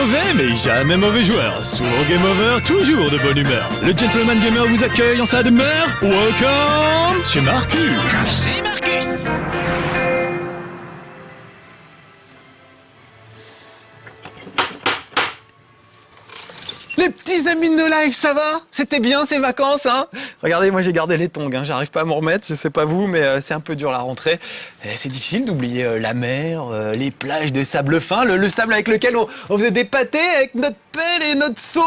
mauvais, mais jamais mauvais joueur. Souvent game over, toujours de bonne humeur. Le Gentleman Gamer vous accueille en sa demeure. Welcome chez Marcus. Chez Marcus. Les petits amis de No Life, ça va? C'était bien ces vacances, hein? Regardez, moi j'ai gardé les tongs, hein. J'arrive pas à m'en remettre, je sais pas vous, mais c'est un peu dur la rentrée. C'est difficile d'oublier la mer, les plages de sable fin, le sable avec lequel on faisait des pâtés avec notre pelle et notre seau.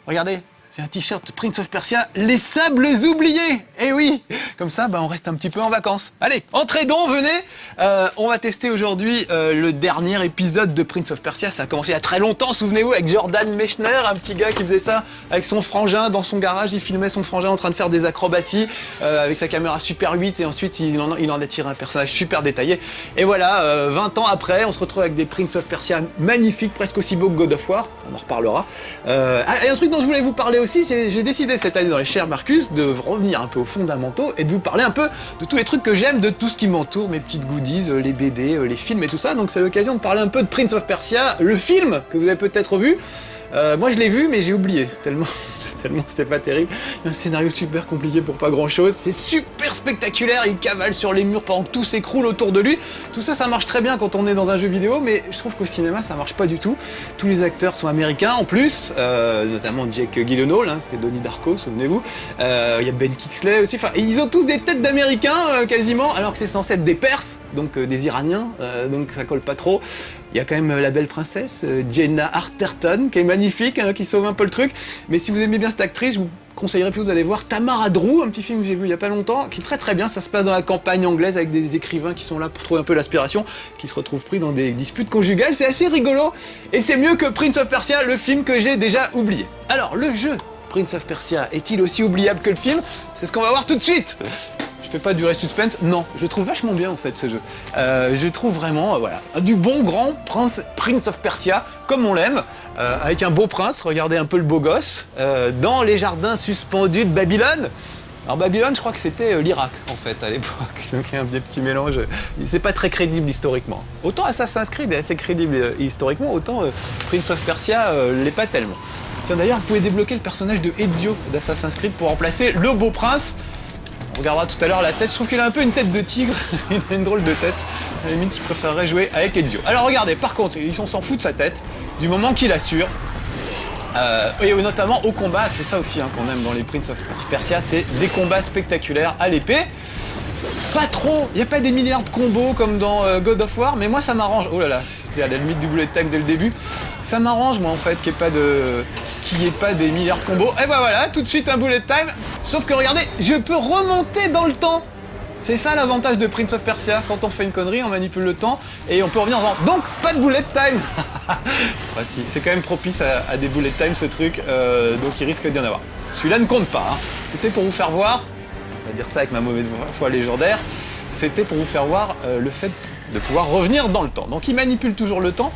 Regardez, c'est un t-shirt Prince of Persia, les sables oubliés. Eh oui, comme ça, on reste un petit peu en vacances. Allez, entrez donc, venez. On va tester aujourd'hui le dernier épisode de Prince of Persia. Ça a commencé il y a très longtemps, souvenez-vous, avec Jordan Mechner, un petit gars qui faisait ça avec son frangin dans son garage. Il filmait son frangin en train de faire des acrobaties avec sa caméra Super 8 et ensuite il en a tiré un personnage super détaillé. Et voilà, 20 ans après, on se retrouve avec des Prince of Persia magnifiques, presque aussi beaux que God of War. On en reparlera. Et un truc dont je voulais vous parler aussi, j'ai décidé cette année dans les chers Marcus de revenir un peu aux fondamentaux et de vous parler un peu de tous les trucs que j'aime, de tout ce qui m'entoure, mes petites goodies, les BD, les films et tout ça. Donc c'est l'occasion de parler un peu de Prince of Persia, le film que vous avez peut-être vu. Moi je l'ai vu mais j'ai oublié, tellement c'était pas terrible. Il y a un scénario super compliqué pour pas grand chose, c'est super spectaculaire, il cavale sur les murs pendant que tout s'écroule autour de lui. Tout ça, ça marche très bien quand on est dans un jeu vidéo, mais je trouve qu'au cinéma ça marche pas du tout. Tous les acteurs sont américains en plus, notamment Jake Gyllenhaal, hein, c'était Donnie Darko, souvenez-vous. Il y a Ben Kingsley aussi, enfin ils ont tous des têtes d'américains quasiment, alors que c'est censé être des Perses, donc des Iraniens, donc ça colle pas trop. Il y a quand même la belle princesse, Jenna Arterton, qui est magnifique, hein, qui sauve un peu le truc. Mais si vous aimez bien cette actrice, je vous conseillerais plutôt d'aller voir Tamara Drew, un petit film que j'ai vu il y a pas longtemps, qui est très très bien. Ça se passe dans la campagne anglaise avec des écrivains qui sont là pour trouver un peu l'aspiration, qui se retrouvent pris dans des disputes conjugales. C'est assez rigolo et c'est mieux que Prince of Persia, le film que j'ai déjà oublié. Alors, le jeu Prince of Persia est-il aussi oubliable que le film? C'est ce qu'on va voir tout de suite. Je fais pas durer suspense, non, je trouve vachement bien en fait ce jeu. Je trouve vraiment, voilà, du bon grand Prince of Persia, comme on l'aime, avec un beau prince, regardez un peu le beau gosse, dans les jardins suspendus de Babylone. Alors Babylone, je crois que c'était l'Irak en fait à l'époque, donc il y a un petit mélange, c'est pas très crédible historiquement. Autant Assassin's Creed est assez crédible historiquement, autant Prince of Persia l'est pas tellement. Tiens, d'ailleurs, vous pouvez débloquer le personnage de Ezio d'Assassin's Creed pour remplacer le beau prince. On regardera tout à l'heure la tête, je trouve qu'il a un peu une tête de tigre, il a une drôle de tête. À la limite, je préférerais jouer avec Ezio. Alors regardez, par contre, on s'en fout de sa tête, du moment qu'il assure. Et notamment au combat, c'est ça aussi hein, qu'on aime dans les Prince of Persia, c'est des combats spectaculaires à l'épée. Pas trop, il n'y a pas des milliards de combos comme dans God of War, mais moi ça m'arrange. Oh là là, j'étais à la limite du bullet time dès le début. Ça m'arrange moi en fait qu'il n'y ait pas des milliards de combos. Et ben voilà, tout de suite un bullet time. Sauf que regardez, je peux remonter dans le temps. C'est ça l'avantage de Prince of Persia. Quand on fait une connerie, on manipule le temps et on peut revenir en temps. Donc pas de bullet time. Enfin, si, c'est quand même propice à des bullet time ce truc, donc il risque d'y en avoir. Celui-là ne compte pas, hein. C'était pour vous faire voir. On va dire ça avec ma mauvaise foi légendaire, c'était pour vous faire voir le fait de pouvoir revenir dans le temps. Donc il manipule toujours le temps,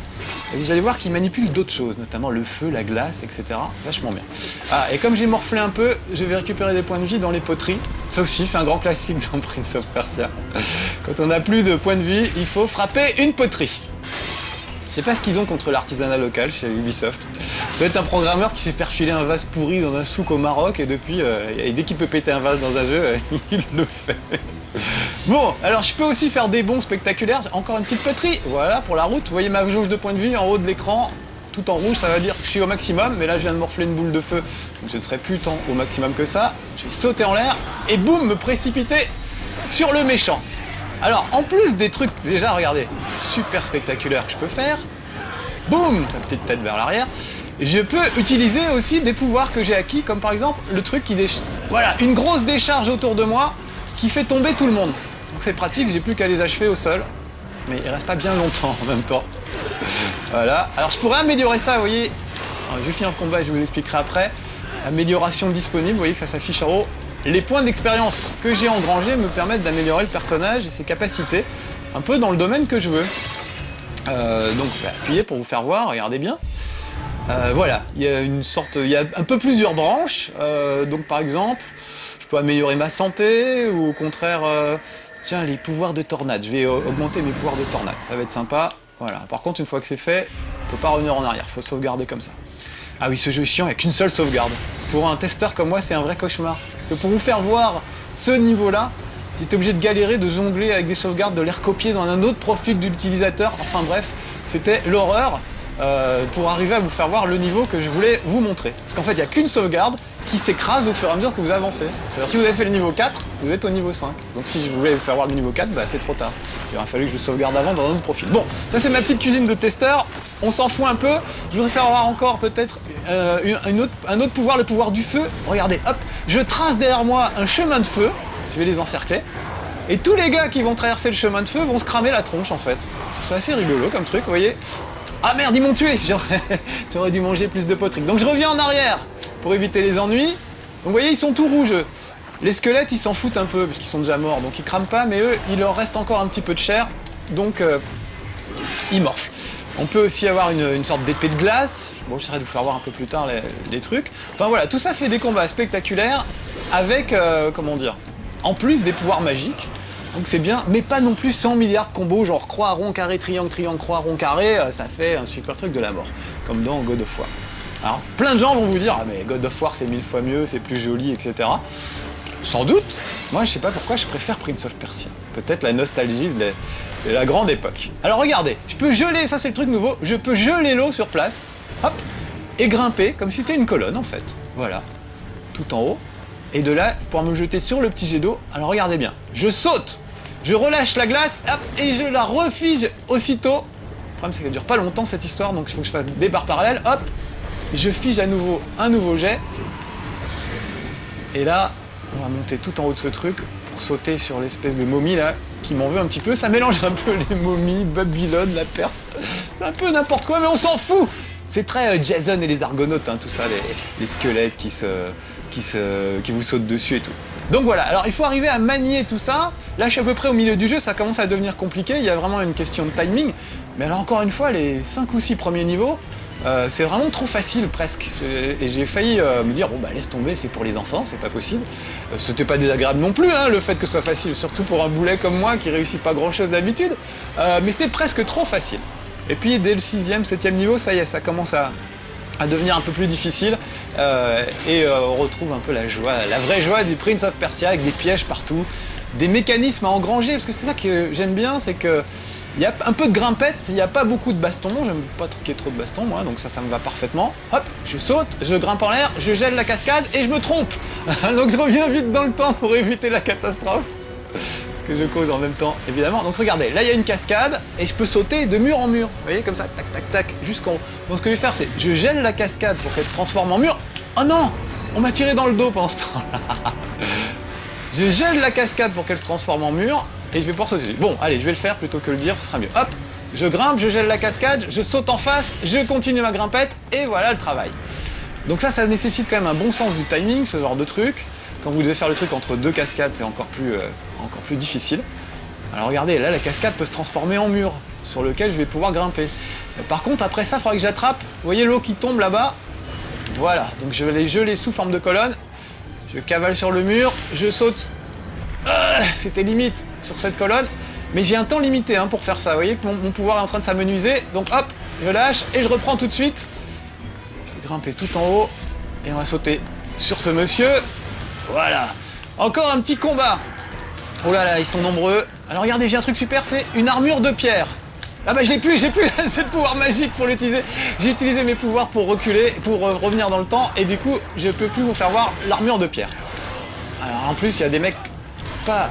et vous allez voir qu'il manipule d'autres choses, notamment le feu, la glace, etc. Vachement bien. Ah, et comme j'ai morflé un peu, je vais récupérer des points de vie dans les poteries. Ça aussi, c'est un grand classique dans Prince of Persia. Quand on n'a plus de points de vie, il faut frapper une poterie. Je sais pas ce qu'ils ont contre l'artisanat local chez Ubisoft. Ça doit être un programmeur qui s'est fait refiler un vase pourri dans un souk au Maroc et depuis, dès qu'il peut péter un vase dans un jeu, il le fait. Bon, alors je peux aussi faire des bonds spectaculaires. Encore une petite poterie, voilà pour la route. Vous voyez ma jauge de points de vie en haut de l'écran, tout en rouge, ça va dire que je suis au maximum. Mais là, je viens de morfler une boule de feu, donc je ne serai plus tant au maximum que ça. Je vais sauter en l'air et boum, me précipiter sur le méchant. Alors, en plus des trucs, déjà, regardez, super spectaculaires que je peux faire, boum, sa petite tête vers l'arrière, je peux utiliser aussi des pouvoirs que j'ai acquis, comme par exemple le truc qui décharge. Voilà, une grosse décharge autour de moi qui fait tomber tout le monde. Donc c'est pratique, j'ai plus qu'à les achever au sol, mais il reste pas bien longtemps en même temps. Voilà, alors je pourrais améliorer ça, vous voyez, alors, je vais finir le combat et je vous expliquerai après. Amélioration disponible, vous voyez que ça s'affiche en haut. Les points d'expérience que j'ai engrangés me permettent d'améliorer le personnage et ses capacités, un peu dans le domaine que je veux. Donc je vais appuyer pour vous faire voir, regardez bien. Voilà, il y a il y a un peu plusieurs branches, donc par exemple, je peux améliorer ma santé, ou au contraire, tiens, les pouvoirs de tornade, je vais augmenter mes pouvoirs de tornade, ça va être sympa. Voilà, par contre, une fois que c'est fait, On peut pas revenir en arrière, faut sauvegarder comme ça. Ah oui, ce jeu est chiant, il n'y a qu'une seule sauvegarde. Pour un testeur comme moi, c'est un vrai cauchemar. Parce que pour vous faire voir ce niveau-là, j'étais obligé de galérer, de jongler avec des sauvegardes, de les recopier dans un autre profil de l'utilisateur. Enfin bref, c'était l'horreur pour arriver à vous faire voir le niveau que je voulais vous montrer. Parce qu'en fait, il n'y a qu'une sauvegarde qui s'écrase au fur et à mesure que vous avancez. C'est-à-dire si vous avez fait le niveau 4, vous êtes au niveau 5. Donc si je voulais vous faire voir le niveau 4, bah c'est trop tard. Il aurait fallu que je le sauvegarde avant dans un autre profil. Bon, ça c'est ma petite cuisine de testeur, on s'en fout un peu. Je voudrais faire voir encore peut-être un autre pouvoir, le pouvoir du feu. Regardez, hop, je trace derrière moi un chemin de feu, je vais les encercler. Et tous les gars qui vont traverser le chemin de feu vont se cramer la tronche en fait. C'est assez rigolo comme truc, vous voyez. Ah merde, ils m'ont tué. J'aurais dû manger plus de potriques. Donc je reviens en arrière pour éviter les ennuis. Donc vous voyez, ils sont tout rouges. Les squelettes, ils s'en foutent un peu parce qu'ils sont déjà morts, donc ils crament pas, mais eux, il leur reste encore un petit peu de chair, donc ils morflent. On peut aussi avoir une sorte d'épée de glace. Bon, j'essaierai de vous faire voir un peu plus tard les trucs. Enfin voilà, tout ça fait des combats spectaculaires avec, comment dire, en plus des pouvoirs magiques. Donc c'est bien, mais pas non plus 100 milliards de combos, genre croix, rond, carré, triangle, triangle, croix, rond, carré, ça fait un super truc de la mort, comme dans God of War. Alors, plein de gens vont vous dire « Ah mais God of War c'est 1000 fois mieux, c'est plus joli, etc. » Sans doute. Moi je sais pas pourquoi je préfère Prince of Persia. Peut-être la nostalgie de la grande époque. Alors regardez, je peux geler, ça c'est le truc nouveau, je peux geler l'eau sur place, hop, et grimper comme si c'était une colonne en fait. Voilà, tout en haut. Et de là, pour me jeter sur le petit jet d'eau, alors regardez bien, je saute, je relâche la glace, hop, et je la refige aussitôt. Le problème c'est qu'elle dure pas longtemps cette histoire, donc il faut que je fasse des barres parallèles, hop, je fige à nouveau un nouveau jet. Et là, on va monter tout en haut de ce truc pour sauter sur l'espèce de momie là, qui m'en veut un petit peu. Ça mélange un peu les momies, Babylone, la Perse, c'est un peu n'importe quoi, mais on s'en fout. C'est très Jason et les Argonautes, hein, tout ça, les squelettes qui vous sautent dessus et tout. Donc voilà, alors il faut arriver à manier tout ça. Là je suis à peu près au milieu du jeu, ça commence à devenir compliqué, il y a vraiment une question de timing. Mais alors encore une fois, les 5 ou 6 premiers niveaux, c'est vraiment trop facile presque. Et j'ai failli me dire, bon bah laisse tomber, c'est pour les enfants, c'est pas possible. C'était pas désagréable non plus, hein, le fait que ce soit facile, surtout pour un boulet comme moi qui réussit pas grand chose d'habitude. Mais c'était presque trop facile. Et puis dès le 6e, 7e niveau, ça y est, ça commence à devenir un peu plus difficile on retrouve un peu la joie, la vraie joie du Prince of Persia avec des pièges partout, des mécanismes à engranger, parce que c'est ça que j'aime bien, c'est que il y a un peu de grimpette, il n'y a pas beaucoup de bastons, j'aime pas qu'il y ait trop de bastons moi, donc ça me va parfaitement. Hop, je saute, je grimpe en l'air, je gèle la cascade et je me trompe. Donc je reviens vite dans le temps pour éviter la catastrophe. Que je cause en même temps, évidemment. Donc regardez, là il y a une cascade, et je peux sauter de mur en mur. Vous voyez, comme ça, tac, tac, tac, jusqu'en haut. Donc ce que je vais faire, c'est, je gèle la cascade pour qu'elle se transforme en mur. Oh non, on m'a tiré dans le dos pendant ce temps-là. Je gèle la cascade pour qu'elle se transforme en mur, et je vais pouvoir sauter. Bon, allez, je vais le faire plutôt que le dire, ce sera mieux. Hop, je grimpe, je gèle la cascade, je saute en face, je continue ma grimpette, et voilà le travail. Donc ça nécessite quand même un bon sens du timing, ce genre de truc. Quand vous devez faire le truc entre deux cascades, c'est encore plus difficile. Alors regardez, là la cascade peut se transformer en mur, sur lequel je vais pouvoir grimper. Par contre, après ça, il faudra que j'attrape, vous voyez l'eau qui tombe là-bas. Voilà, donc je vais les geler sous forme de colonne. Je cavale sur le mur, je saute. C'était limite sur cette colonne, mais j'ai un temps limité pour faire ça. Vous voyez que mon pouvoir est en train de s'amenuiser, donc hop, je lâche et je reprends tout de suite. Je vais grimper tout en haut et on va sauter sur ce monsieur. Voilà, encore un petit combat. Oh là là, ils sont nombreux. Alors regardez, j'ai un truc super, c'est une armure de pierre. Ah bah j'ai plus assez de pouvoir magique pour l'utiliser. J'ai utilisé mes pouvoirs pour reculer, pour revenir dans le temps, et du coup, je peux plus vous faire voir l'armure de pierre. Alors en plus, il y a des mecs pas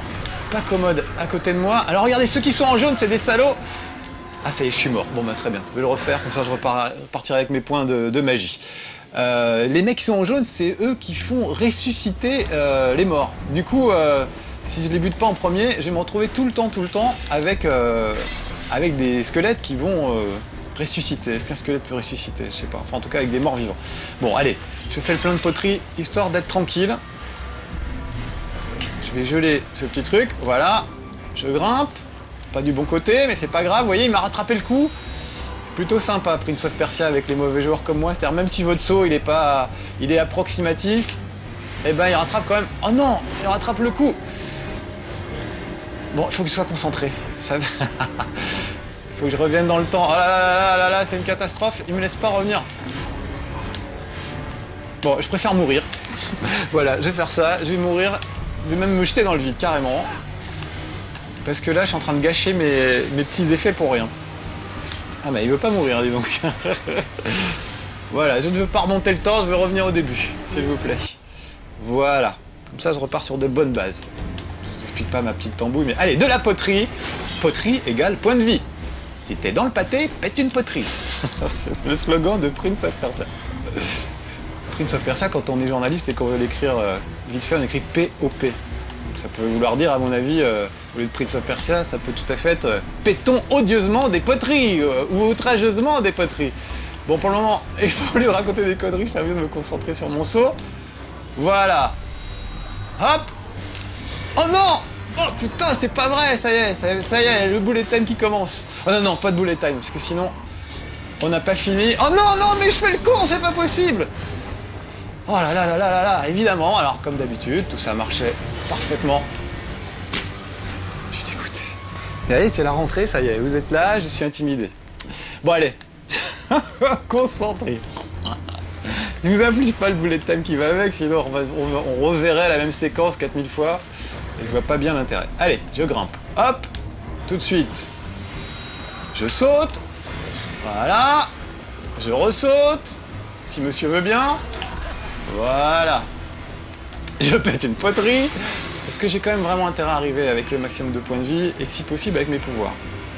commodes à côté de moi. Alors regardez, ceux qui sont en jaune, c'est des salauds. Ah ça y est, je suis mort. Bon bah très bien, je vais le refaire, comme ça je repartirai avec mes points de magie. Les mecs qui sont en jaune, c'est eux qui font ressusciter les morts. Du coup, si je les bute pas en premier, je vais me retrouver tout le temps avec des squelettes qui vont ressusciter. Est-ce qu'un squelette peut ressusciter? Je sais pas. Enfin, en tout cas, avec des morts vivants. Bon, allez, je fais le plein de poterie, histoire d'être tranquille. Je vais geler ce petit truc, voilà. Je grimpe. Pas du bon côté, mais c'est pas grave. Vous voyez, il m'a rattrapé le coup. C'est plutôt sympa, Prince of Persia, avec les mauvais joueurs comme moi. C'est-à-dire, même si votre saut, il est approximatif, eh ben, il rattrape quand même. Oh non, il rattrape le coup. Bon, il faut que je sois concentré. Ça... Faut que je revienne dans le temps. Oh là là là là là, c'est une catastrophe. Il me laisse pas revenir. Bon, je préfère mourir. Voilà, je vais faire ça. Je vais mourir. Je vais même me jeter dans le vide, carrément. Parce que là, je suis en train de gâcher mes petits effets pour rien. Ah bah, il veut pas mourir, dis donc. Voilà, je ne veux pas remonter le temps, je vais revenir au début, s'il vous plaît. Voilà. Comme ça, je repars sur de bonnes bases. Je vous explique pas ma petite tambouille, mais allez, de la poterie. Poterie égale point de vie. Si t'es dans le pâté, pète une poterie. C'est le slogan de Prince of Persia. Prince of Persia, quand on est journaliste et qu'on veut l'écrire vite fait, on écrit P-O-P. Ça peut vouloir dire, à mon avis, au lieu de Prince of Persia, ça peut tout à fait être pétons odieusement des poteries ou outrageusement des poteries. Bon, pour le moment, il faut lui raconter des conneries, je fais mieux de me concentrer sur mon saut. Voilà. Hop. Oh non. Oh putain, c'est pas vrai, ça y est, le bullet time qui commence. Oh non, non, pas de bullet time, parce que sinon, on n'a pas fini. Oh non, non, mais je fais le con, c'est pas possible. Oh là là là là là là, évidemment, alors comme d'habitude, tout ça marchait parfaitement. Je suis dégoûté. Allez, c'est la rentrée, ça y est, vous êtes là, je suis intimidé. Bon, allez. Concentré. Je vous inflige pas le bullet time qui va avec, sinon on reverrait la même séquence 4000 fois. Et je vois pas bien l'intérêt. Allez, je grimpe. Hop. Tout de suite. Je saute. Voilà. Je ressaute. Si monsieur veut bien. Voilà. Je pète une poterie. Est-ce que j'ai quand même vraiment intérêt à arriver avec le maximum de points de vie et si possible avec mes pouvoirs?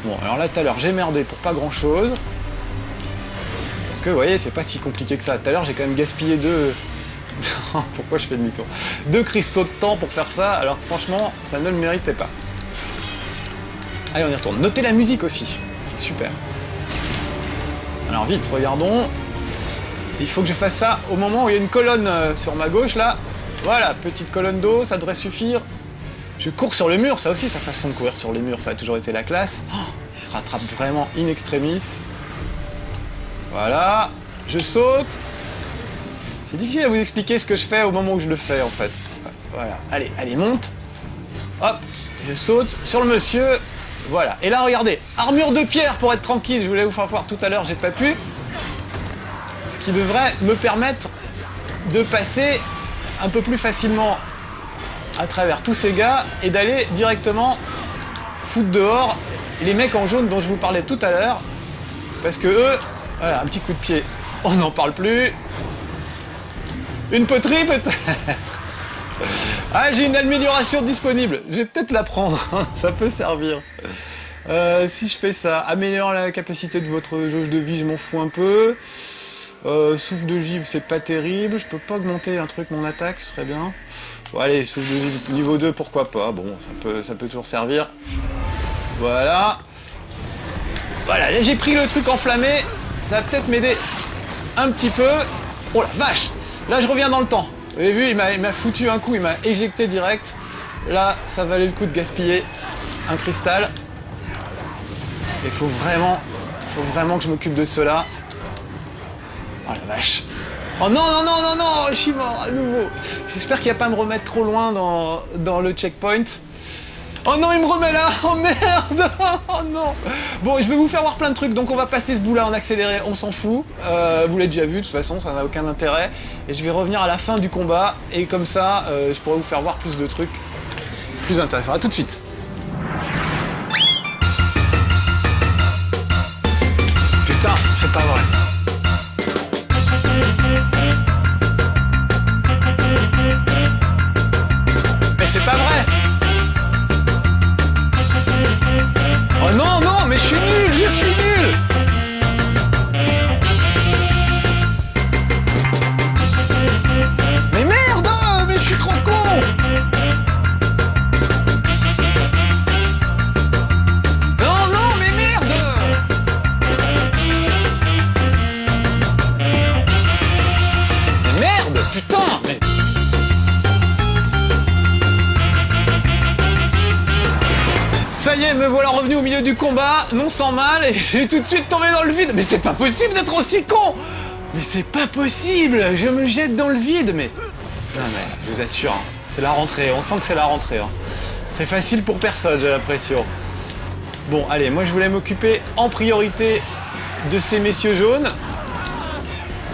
Bon, alors là, tout à l'heure, j'ai merdé pour pas grand-chose. Parce que, vous voyez, c'est pas si compliqué que ça. Tout à l'heure, j'ai quand même gaspillé deux... Pourquoi je fais demi-tour? 2 cristaux de temps pour faire ça, alors que franchement, ça ne le méritait pas. Allez, on y retourne. Notez la musique aussi. Super. Alors vite, regardons. Il faut que je fasse ça au moment où il y a une colonne sur ma gauche, là. Voilà, petite colonne d'eau, ça devrait suffire. Je cours sur le mur, ça aussi, sa façon de courir sur les murs, ça a toujours été la classe. Oh, il se rattrape vraiment in extremis. Voilà, je saute. C'est difficile à vous expliquer ce que je fais au moment où je le fais, en fait. Voilà, allez, allez, monte. Hop, je saute sur le monsieur. Voilà, et là, regardez, armure de pierre pour être tranquille. Je voulais vous faire voir tout à l'heure, j'ai pas pu. Ce qui devrait me permettre de passer un peu plus facilement à travers tous ces gars et d'aller directement foutre dehors les mecs en jaune dont je vous parlais tout à l'heure. Parce que eux, voilà, un petit coup de pied, on n'en parle plus. Une poterie peut-être. Ah, j'ai une amélioration disponible. Je vais peut-être la prendre, ça peut servir. Si je fais ça, améliore la capacité de votre jauge de vie, je m'en fous un peu. Souffle de givre, c'est pas terrible. Je peux pas augmenter un truc, mon attaque, ce serait bien. Bon, allez, souffle de givre niveau 2, pourquoi pas. Bon, ça peut toujours servir. Voilà. Voilà, là j'ai pris le truc enflammé. Ça va peut-être m'aider un petit peu. Oh la vache! Là je reviens dans le temps. Vous avez vu, il m'a foutu un coup, il m'a éjecté direct. Là, ça valait le coup de gaspiller un cristal. Il faut vraiment que je m'occupe de cela. Oh la vache. Oh non, non, non, non, non, je suis mort à nouveau. J'espère qu'il va pas me remettre trop loin dans le checkpoint. Oh non, il me remet là. Oh merde. Oh non. Bon, je vais vous faire voir plein de trucs, donc on va passer ce bout-là en accéléré, on s'en fout. Vous l'avez déjà vu, de toute façon, ça n'a aucun intérêt. Et je vais revenir à la fin du combat, et comme ça, je pourrai vous faire voir plus de trucs plus intéressants. A tout de suite. Putain, c'est pas vrai. Mais c'est pas vrai. Oh non, non, mais je suis nul, je suis nul. Mais merde, mais je suis trop con. Non, non, mais merde. Mais merde, putain, mais... Ça y est, me voilà revenu au milieu du combat, non sans mal, et j'ai tout de suite tombé dans le vide. Mais c'est pas possible d'être aussi con! Mais c'est pas possible! Je me jette dans le vide, mais... Non mais, je vous assure, hein, c'est la rentrée, on sent que c'est la rentrée. Hein. C'est facile pour personne, j'ai l'impression. Bon, allez, moi je voulais m'occuper en priorité de ces messieurs jaunes.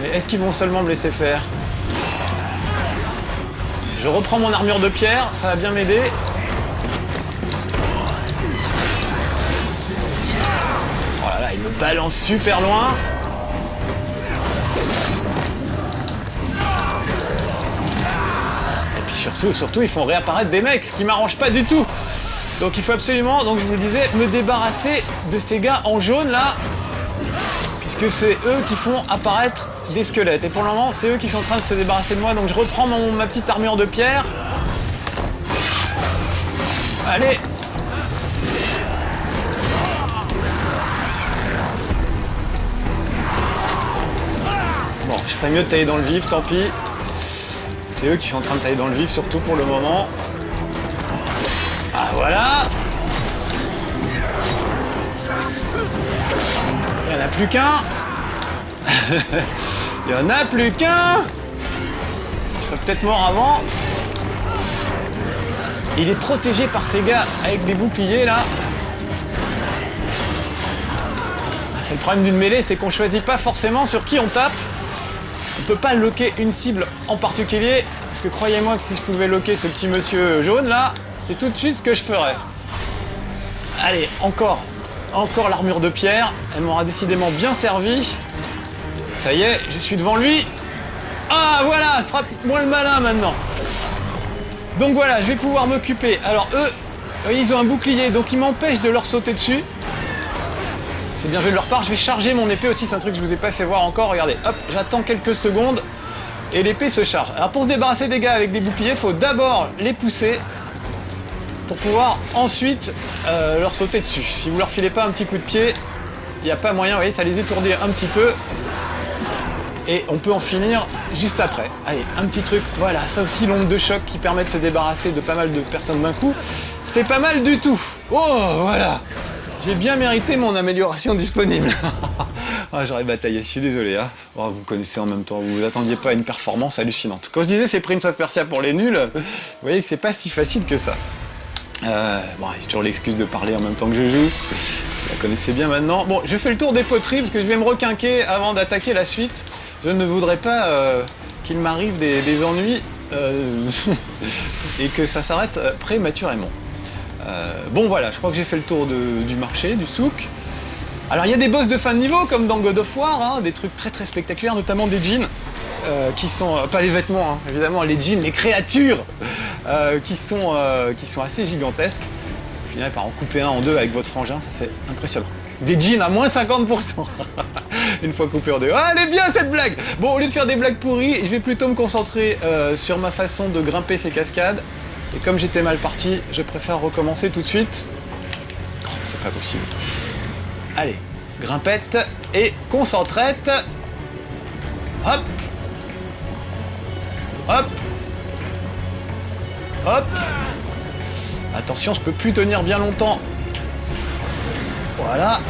Mais est-ce qu'ils vont seulement me laisser faire? Je reprends mon armure de pierre, ça va bien m'aider. Oh là là, il me balance super loin. Et puis surtout, ils font réapparaître des mecs, ce qui m'arrange pas du tout. Donc il faut absolument, donc je vous le disais, me débarrasser de ces gars en jaune là, puisque c'est eux qui font apparaître des squelettes. Et pour le moment, c'est eux qui sont en train de se débarrasser de moi. Donc je reprends ma petite armure de pierre. Allez. Bon, je ferais mieux de tailler dans le vif, tant pis. C'est eux qui sont en train de tailler dans le vif, surtout pour le moment. Ah voilà. Il n'y en a plus qu'un. Il n'y en a plus qu'un. Je serais peut-être mort avant. Il est protégé par ces gars avec des boucliers là. C'est le problème d'une mêlée, c'est qu'on choisit pas forcément sur qui on tape. On peut pas loquer une cible en particulier. Parce que croyez-moi que si je pouvais loquer ce petit monsieur jaune là, c'est tout de suite ce que je ferais. Allez, encore l'armure de pierre. Elle m'aura décidément bien servi. Ça y est, je suis devant lui. Ah voilà, frappe-moi le malin maintenant. Donc voilà, je vais pouvoir m'occuper. Alors eux, vous voyez, ils ont un bouclier, donc ils m'empêchent de leur sauter dessus. C'est bien joué de leur part. Je vais charger mon épée aussi, c'est un truc que je vous ai pas fait voir encore. Regardez, hop, j'attends quelques secondes et l'épée se charge. Alors pour se débarrasser des gars avec des boucliers, il faut d'abord les pousser pour pouvoir ensuite leur sauter dessus. Si vous leur filez pas un petit coup de pied, il n'y a pas moyen, vous voyez, ça les étourdit un petit peu. Et on peut en finir juste après. Allez, un petit truc, voilà, ça aussi, l'onde de choc qui permet de se débarrasser de pas mal de personnes d'un coup. C'est pas mal du tout. Oh, voilà. J'ai bien mérité mon amélioration disponible. Ah, j'aurais bataillé, je suis désolé. Hein. Oh, vous connaissez en même temps, vous vous attendiez pas à une performance hallucinante. Quand je disais c'est Prince of Persia pour les nuls, vous voyez que c'est pas si facile que ça. Bon, j'ai toujours l'excuse de parler en même temps que je joue. Vous la connaissez bien maintenant. Bon, je fais le tour des poteries parce que je vais me requinquer avant d'attaquer la suite. Je ne voudrais pas qu'il m'arrive des ennuis et que ça s'arrête prématurément. Bon voilà, je crois que j'ai fait le tour du marché, du souk. Alors il y a des boss de fin de niveau comme dans God of War, hein, des trucs très très spectaculaires, notamment des djinns qui sont, pas les vêtements hein, évidemment, les djinns, les créatures qui sont assez gigantesques. Vous finirez par en couper un en deux avec votre frangin, ça c'est impressionnant. Des djinns à moins 50%. Une fois coupé en deux. Ah, elle est bien cette blague! Bon, au lieu de faire des blagues pourries, je vais plutôt me concentrer sur ma façon de grimper ces cascades. Et comme j'étais mal parti, je préfère recommencer tout de suite. Oh, c'est pas possible. Allez, grimpette et concentrette. Hop. Hop. Hop. Attention, je peux plus tenir bien longtemps. Voilà.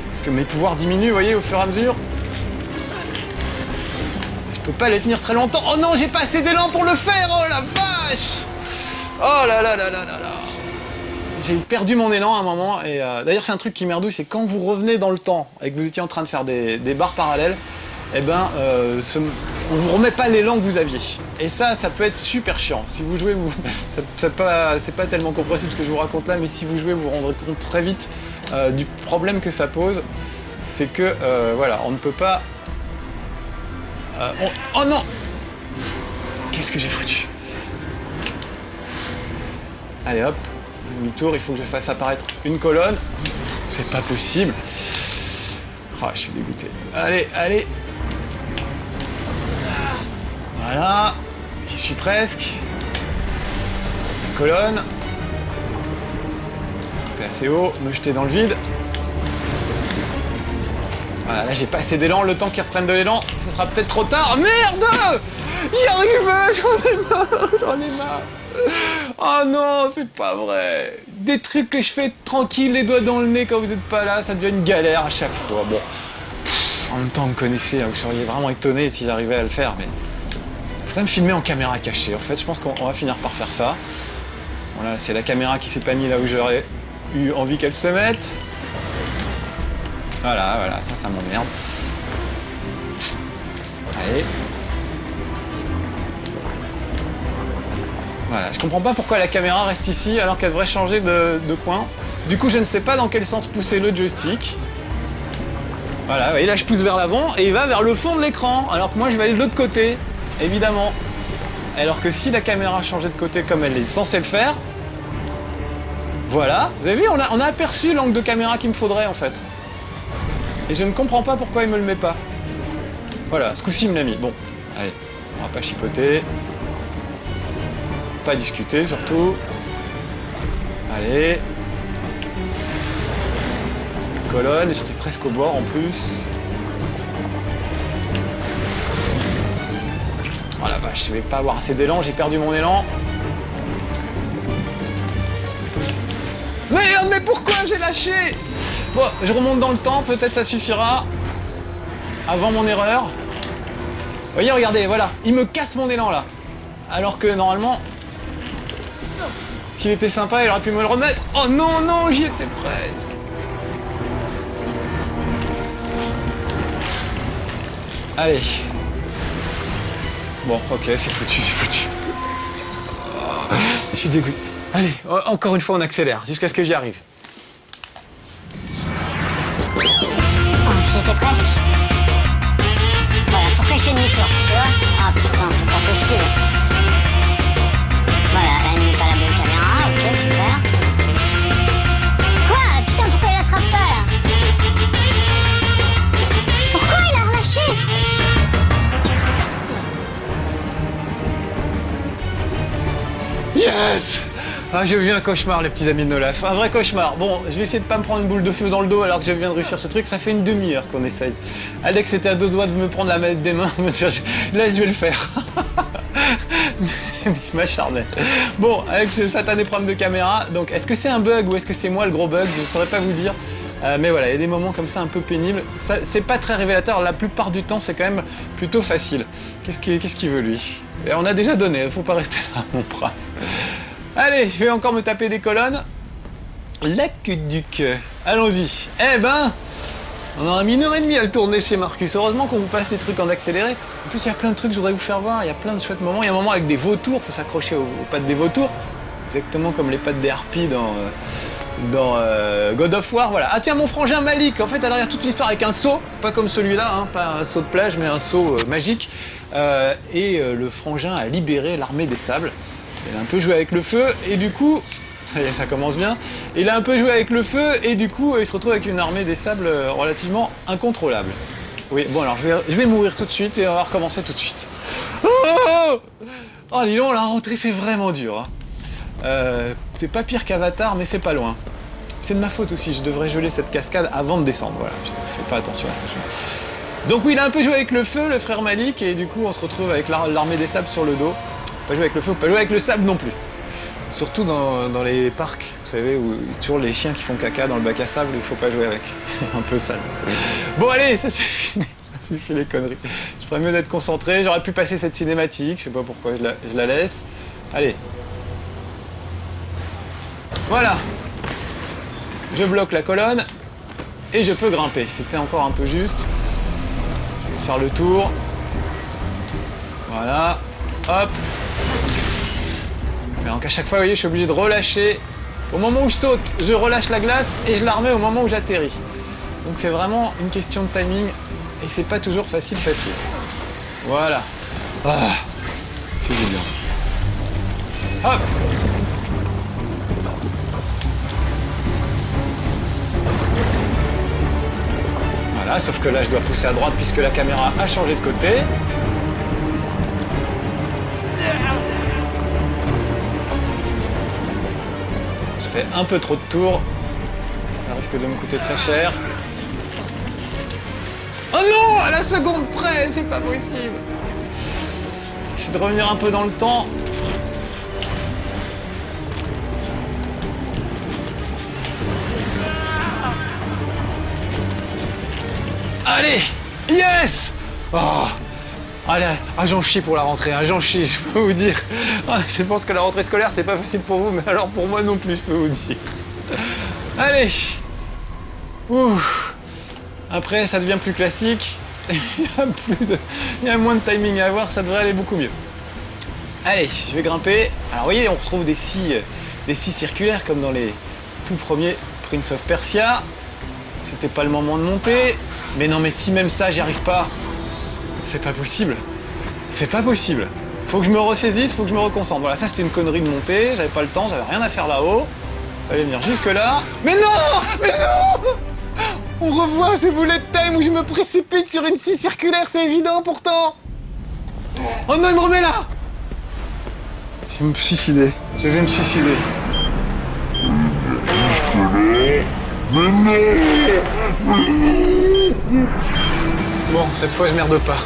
Parce que mes pouvoirs diminuent, vous voyez, au fur et à mesure. Je peux pas les tenir très longtemps. Oh non, j'ai pas assez d'élan pour le faire. Oh la vache. Oh là là là là là là. J'ai perdu mon élan à un moment. Et d'ailleurs, c'est un truc qui merdouille, c'est quand vous revenez dans le temps et que vous étiez en train de faire des barres parallèles, eh ben, on vous remet pas l'élan que vous aviez. Et ça peut être super chiant. Si vous jouez, c'est pas tellement compréhensible ce que je vous raconte là, mais si vous jouez, vous vous rendrez compte très vite du problème que ça pose. C'est que, voilà, on ne peut pas... Oh non! Qu'est-ce que j'ai foutu? Allez hop, demi-tour, il faut que je fasse apparaître une colonne. C'est pas possible. Oh, je suis dégoûté. Allez, allez. Voilà, j'y suis presque. Une colonne. Grimper assez haut, me jeter dans le vide. Voilà, là j'ai pas assez d'élan, le temps qu'ils reprennent de l'élan, ce sera peut-être trop tard. Merde! J'y arrive, j'en ai marre. Oh non, c'est pas vrai. Des trucs que je fais tranquille, les doigts dans le nez quand vous êtes pas là, ça devient une galère à chaque fois. Bon, en même temps, vous me connaissez, hein, vous seriez vraiment étonné si j'arrivais à le faire, mais... Il faudrait me filmer en caméra cachée. En fait, je pense qu'on va finir par faire ça. Voilà, c'est la caméra qui s'est pas mise là où j'aurais. eu envie qu'elle se mette. Voilà, ça m'emmerde. Allez. Voilà, je comprends pas pourquoi la caméra reste ici alors qu'elle devrait changer de coin. Du coup, je ne sais pas dans quel sens pousser le joystick. Voilà, vous voyez, là je pousse vers l'avant et il va vers le fond de l'écran, alors que moi je vais aller de l'autre côté, évidemment. Alors que si la caméra changeait de côté comme elle est censée le faire, voilà, vous avez vu, on a aperçu l'angle de caméra qu'il me faudrait en fait. Et je ne comprends pas pourquoi il me le met pas. Voilà, ce coup-ci il me l'a mis. Bon, allez, on va pas chipoter. Pas discuter surtout. Allez. Colonne, j'étais presque au bord en plus. Oh la vache, je vais pas avoir assez d'élan, j'ai perdu mon élan. Merde, mais pourquoi j'ai lâché? Bon, je remonte dans le temps, peut-être ça suffira. Avant mon erreur. Vous voyez, regardez, voilà, il me casse mon élan là. Alors que normalement, s'il était sympa, il aurait pu me le remettre. Oh non, non, j'y étais presque. Allez. Bon, ok, c'est foutu, c'est foutu. Je suis dégoûté. Allez, encore une fois, on accélère, jusqu'à ce que j'y arrive. Oh, j'y étais presque. Voilà, pourquoi je fais demi-tour, tu vois? Ah putain, c'est pas possible. Voilà, là, il met pas la bonne caméra, ok, super. Quoi? Putain, pourquoi il l'attrape pas, là? Pourquoi il a relâché? Yes! Ah, j'ai vu un cauchemar, les petits amis de Nolaf. Un vrai cauchemar. Bon, je vais essayer de pas me prendre une boule de feu dans le dos alors que je viens de réussir ce truc. Ça fait une demi-heure qu'on essaye. Alex était à deux doigts de me prendre la manette des mains. Là, je vais le faire. Mais je m'acharnais. Bon, avec ce satané problème de caméra, donc est-ce que c'est un bug ou est-ce que c'est moi le gros bug? Je ne saurais pas vous dire. Mais voilà, il y a des moments comme ça un peu pénibles. C'est pas très révélateur. La plupart du temps, c'est quand même plutôt facile. Qu'est-ce qu'il veut, lui? Et on a déjà donné, faut pas rester là, mon brave. Allez, je vais encore me taper des colonnes. L'aqueduc. Allons-y. Eh ben, on a mis 1h30 à le tourner chez Marcus. Heureusement qu'on vous passe des trucs en accéléré. En plus, il y a plein de trucs que je voudrais vous faire voir. Il y a plein de chouettes moments. Il y a un moment avec des vautours. Il faut s'accrocher aux pattes des vautours. Exactement comme les pattes des harpies dans God of War. Voilà. Ah tiens, mon frangin Malik. En fait, alors il y a toute une histoire avec un seau. Pas comme celui-là, hein, pas un seau de plage, mais un seau magique. Le frangin a libéré l'armée des sables. Il a un peu joué avec le feu et du coup, ça y est, ça commence bien. Il a un peu joué avec le feu et du coup, il se retrouve avec une armée des sables relativement incontrôlable. Oui, bon alors je vais mourir tout de suite et on va recommencer tout de suite. Oh dis donc, la rentrée c'est vraiment dur. Hein. C'est pas pire qu'Avatar, mais c'est pas loin. C'est de ma faute aussi, je devrais geler cette cascade avant de descendre. Voilà, je fais pas attention à ce que je fais. Donc oui, il a un peu joué avec le feu, le frère Malik, et du coup on se retrouve avec l'armée des sables sur le dos. Pas jouer avec le feu, pas jouer avec le sable non plus. Surtout dans les parcs, vous savez, où il y a toujours les chiens qui font caca dans le bac à sable, il faut pas jouer avec. C'est un peu sale. Bon allez, ça suffit les conneries. Je ferais mieux d'être concentré, j'aurais pu passer cette cinématique, je sais pas pourquoi je la laisse. Allez. Voilà. Je bloque la colonne et je peux grimper. C'était encore un peu juste. Je vais faire le tour. Voilà. Hop. Mais donc à chaque fois, vous voyez, je suis obligé de relâcher. Au moment où je saute, je relâche la glace et je la remets au moment où j'atterris. Donc c'est vraiment une question de timing et c'est pas toujours facile. Voilà. Ah, fait du bien. Hop. Voilà, sauf que là, je dois pousser à droite puisque la caméra a changé de côté. Je fais un peu trop de tours. Ça risque de me coûter très cher. Oh non, à la seconde près, c'est pas possible. J'essaie de revenir un peu dans le temps. Allez, yes. Oh. Allez, j'en chie pour la rentrée, j'en chie, je peux vous dire. Je pense que la rentrée scolaire, c'est pas facile pour vous, mais alors pour moi non plus, je peux vous dire. Allez. Ouh. Après, ça devient plus classique. Il y a moins de timing à avoir, ça devrait aller beaucoup mieux. Allez, je vais grimper. Alors, vous voyez, on retrouve des scies circulaires comme dans les tout premiers Prince of Persia. C'était pas le moment de monter. Mais non, mais si même ça, j'y arrive pas, c'est pas possible. C'est pas possible. Faut que je me ressaisisse, faut que je me reconcentre. Voilà, ça c'était une connerie de monter. J'avais pas le temps, j'avais rien à faire là-haut. Fallait venir jusque là. Mais non! Mais non! On revoit ces bullet time où je me précipite sur une scie circulaire, c'est évident pourtant. Oh non, il me remet là. Je vais me suicider. Je vais me suicider. Bon, cette fois je merde pas.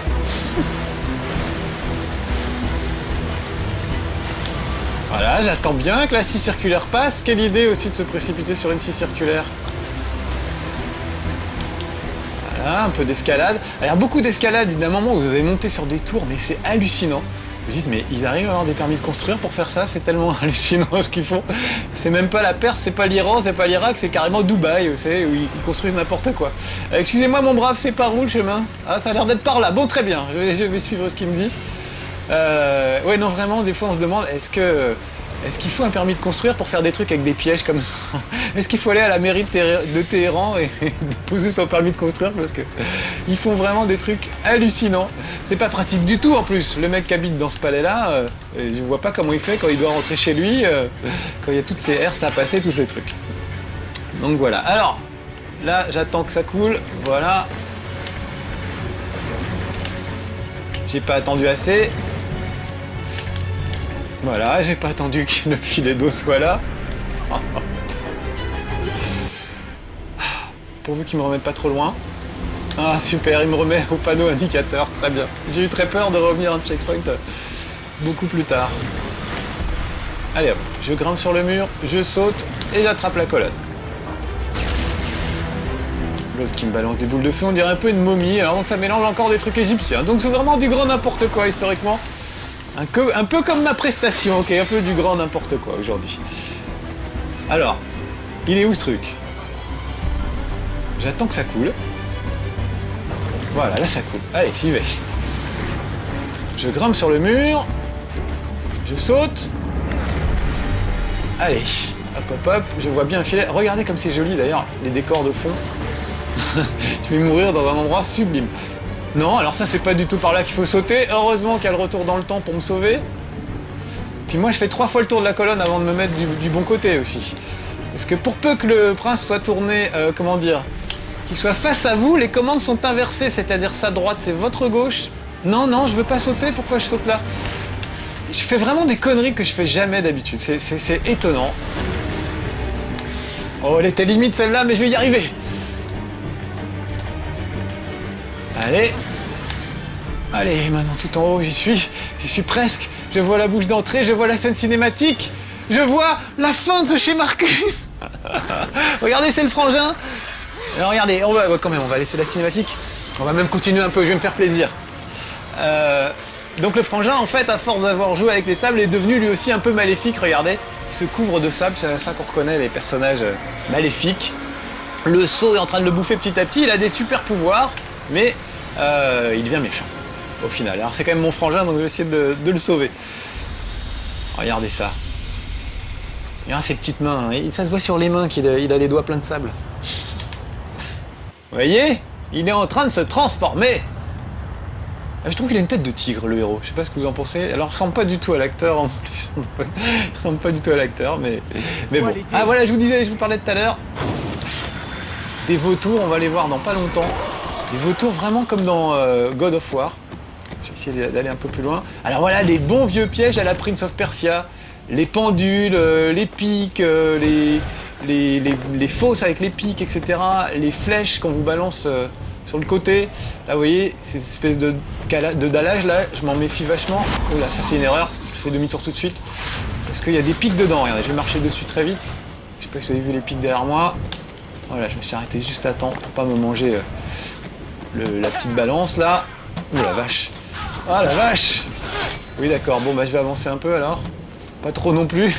Voilà, j'attends bien que la scie circulaire passe. Quelle idée aussi de se précipiter sur une scie circulaire. Voilà, un peu d'escalade. Alors, beaucoup d'escalade, il y a un moment où vous avez monté sur des tours, mais c'est hallucinant. Vous dites, mais ils arrivent à avoir des permis de construire pour faire ça, c'est tellement hallucinant ce qu'ils font. C'est même pas la Perse, c'est pas l'Iran, c'est pas l'Irak, c'est carrément Dubaï, vous savez, où ils construisent n'importe quoi. Excusez-moi mon brave, c'est par où le chemin? Ah, ça a l'air d'être par là. Bon, très bien, je vais suivre ce qu'il me dit. Ouais, non, vraiment, des fois on se demande, est-ce qu'il faut un permis de construire pour faire des trucs avec des pièges comme ça? Est-ce qu'il faut aller à la mairie de Téhéran et déposer son permis de construire? Parce que ils font vraiment des trucs hallucinants. C'est pas pratique du tout en plus. Le mec qui habite dans ce palais-là, je vois pas comment il fait quand il doit rentrer chez lui, quand il y a toutes ces herses à passer, tous ces trucs. Donc voilà. Alors, là, j'attends que ça coule. Voilà. J'ai pas attendu assez. Voilà, j'ai pas attendu que le filet d'eau soit là. Pourvu qu'il me remette pas trop loin. Ah super, il me remet au panneau indicateur, très bien. J'ai eu très peur de revenir à un checkpoint beaucoup plus tard. Allez hop, je grimpe sur le mur, je saute et j'attrape la colonne. L'autre qui me balance des boules de feu, on dirait un peu une momie, alors donc ça mélange encore des trucs égyptiens. Donc c'est vraiment du grand n'importe quoi historiquement. Un peu comme ma prestation, ok, un peu du grand n'importe quoi aujourd'hui. Alors, il est où ce truc? J'attends que ça coule. Voilà, là ça coule. Allez, j'y vais. Je grimpe sur le mur. Je saute. Allez, hop hop hop, je vois bien un filet. Regardez comme c'est joli d'ailleurs, les décors de fond. Je vais mourir dans un endroit sublime. Non, alors ça c'est pas du tout par là qu'il faut sauter. Heureusement qu'il y a le retour dans le temps pour me sauver. Puis moi je fais 3 fois le tour de la colonne avant de me mettre du bon côté aussi. Parce que pour peu que le prince soit tourné, comment dire, qu'il soit face à vous, les commandes sont inversées. C'est-à-dire sa droite c'est votre gauche. Non, non, je veux pas sauter, pourquoi je saute là? Je fais vraiment des conneries que je fais jamais d'habitude. C'est étonnant. Oh, elle était limite celle-là, mais je vais y arriver. Allez. Allez, maintenant tout en haut, j'y suis presque. Je vois la bouche d'entrée, je vois la scène cinématique. Je vois la fin de ce chez Marcus. Regardez, c'est le frangin. Alors regardez, on va laisser la cinématique. On va même continuer un peu, je vais me faire plaisir. Donc le frangin, en fait, à force d'avoir joué avec les sables, est devenu lui aussi un peu maléfique. Regardez, il se couvre de sable, c'est à ça qu'on reconnaît les personnages maléfiques. Le seau est en train de le bouffer petit à petit, il a des super pouvoirs, mais il devient méchant au final. Alors c'est quand même mon frangin, donc je vais essayer de le sauver. Regardez ça. Regardez ses petites mains, hein. Ça se voit sur les mains qu'il a les doigts pleins de sable. Vous voyez? Il est en train de se transformer. Je trouve qu'il a une tête de tigre, le héros. Je sais pas ce que vous en pensez. Alors, il ressemble pas du tout à l'acteur en plus. Il ressemble pas du tout à l'acteur, mais bon. Ah voilà, je vous parlais tout à l'heure. Des vautours, on va les voir dans pas longtemps. Des vautours vraiment comme dans God of War. Je vais essayer d'aller un peu plus loin. Alors voilà, des bons vieux pièges à la Prince of Persia. Les pendules, les pics, les fosses avec les pics, etc. Les flèches qu'on vous balance sur le côté. Là, vous voyez, ces espèces de dallage, là, je m'en méfie vachement. Oh là, ça c'est une erreur. Je fais demi-tour tout de suite. Parce qu'il y a des pics dedans. Regardez, je vais marcher dessus très vite. Je sais pas si vous avez vu les pics derrière moi. Voilà, je me suis arrêté juste à temps pour pas me manger la petite balance, là. Oh la vache. Ah la vache. Oui, d'accord. Bon, bah je vais avancer un peu alors. Pas trop non plus.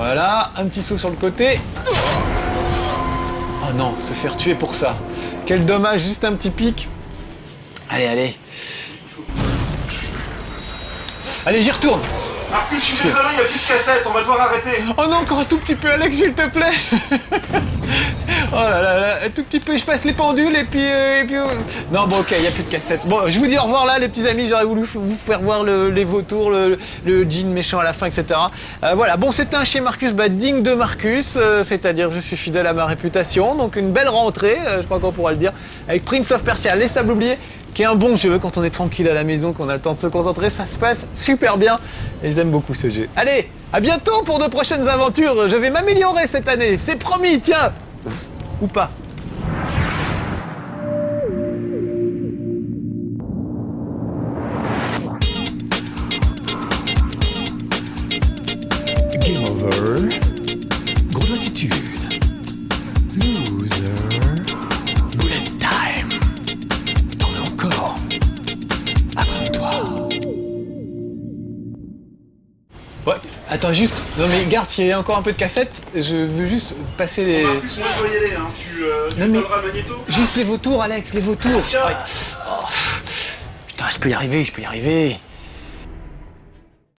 Voilà, un petit saut sur le côté. Oh non, se faire tuer pour ça. Quel dommage, juste un petit pic. Allez, allez. Allez, j'y retourne. Marcus, je suis désolé, il n'y a plus de cassette, on va devoir arrêter. Oh non, encore un tout petit peu, Alex, s'il te plaît. Oh là là là, un tout petit peu, je passe les pendules et puis... Non, bon, ok, il n'y a plus de cassette. Bon, je vous dis au revoir là, les petits amis, j'aurais voulu vous faire voir les vautours, le jean méchant à la fin, etc. Voilà, bon, c'était un chez Marcus, digne de Marcus, c'est-à-dire je suis fidèle à ma réputation, donc une belle rentrée, je crois qu'on pourra le dire, avec Prince of Persia, Les Sables Oubliés, qui est un bon jeu quand on est tranquille à la maison, qu'on a le temps de se concentrer, ça se passe super bien et je l'aime beaucoup ce jeu. Allez, à bientôt pour de prochaines aventures, je vais m'améliorer cette année, c'est promis, tiens. Ou pas. Game over. Grosse attitude. Loser. Bullet time. T'en veux encore. Abonne-toi. Ouais, attends juste. Non mais garde, s'il y a encore un peu de cassette, je veux juste passer les... Marcus, moi je dois y aller, hein. Tu Non, mais- donneras le magnéto. Juste les vautours, Alex, les vautours. Tiens. Ouais. Oh. Putain, je peux y arriver, je peux y arriver.